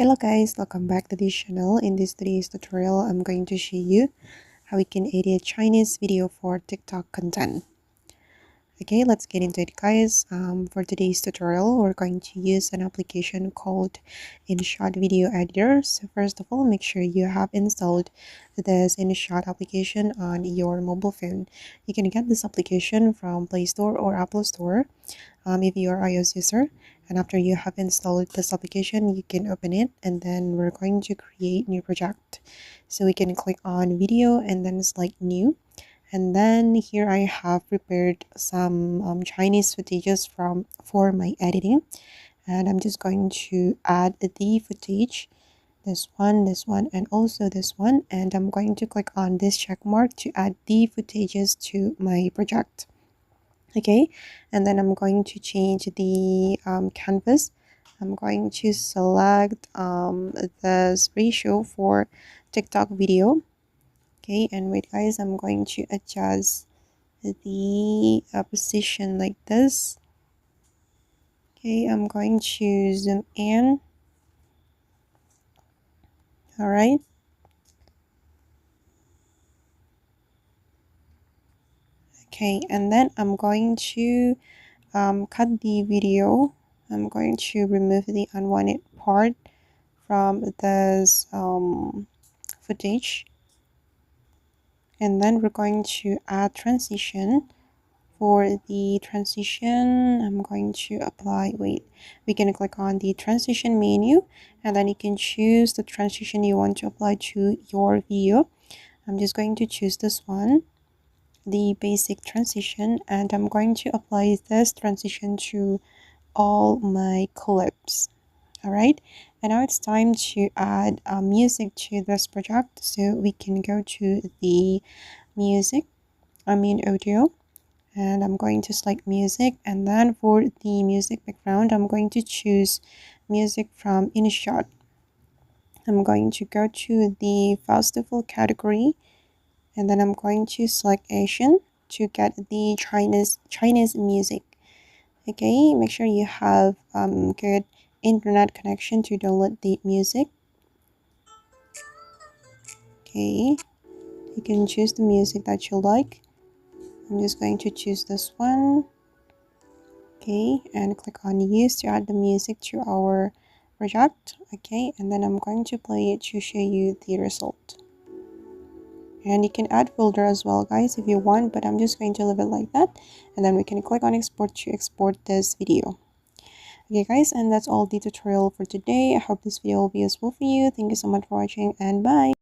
Hello guys, welcome back to this channel. In this today's tutorial, I'm going to show you how we can edit Chinese video for TikTok content. Okay, let's get into it guys. For today's tutorial, we're going to use an application called InShot Video Editor. So first of all, make sure you have installed this InShot application on your mobile phone. You can get this application from Play Store or Apple Store if you are iOS user. And after you have installed this application, you can open it, and then we're going to create new project. So we can click on video and then select new. And then here I have prepared some Chinese footages for my editing, and I'm just going to add the footage, this one, and also this one, and I'm going to click on this check mark to add the footages to my project. Okay, and then I'm going to change the canvas. I'm going to select this ratio for TikTok video. Okay, and wait guys, I'm going to adjust the position like this. Okay, I'm going to zoom in. All right, okay, and then I'm going to cut the video. I'm going to remove the unwanted part from this footage, and then we're going to add transition. For the transition, I'm going to apply, we can click on the transition menu, and then you can choose the transition you want to apply to your video. I'm just going to choose this one, the basic transition, and I'm going to apply this transition to all my clips. All right, and now it's time to add music to this project. So we can go to the audio, and I'm going to select music, and then for the music background, I'm going to choose music from InShot. I'm going to go to the festival category, and then I'm going to select Asian to get the Chinese music. Okay, make sure you have good internet connection to download the music. Okay, you can choose the music that you like. I'm just going to choose this one. Okay, and click on use to add the music to our project. Okay, and then I'm going to play it to show you the result. And you can add folder as well guys if you want, but I'm just going to leave it like that, and then we can click on export to export this video. Okay guys, and that's all the tutorial for today. I hope this video will be useful for you. Thank you so much for watching, and bye.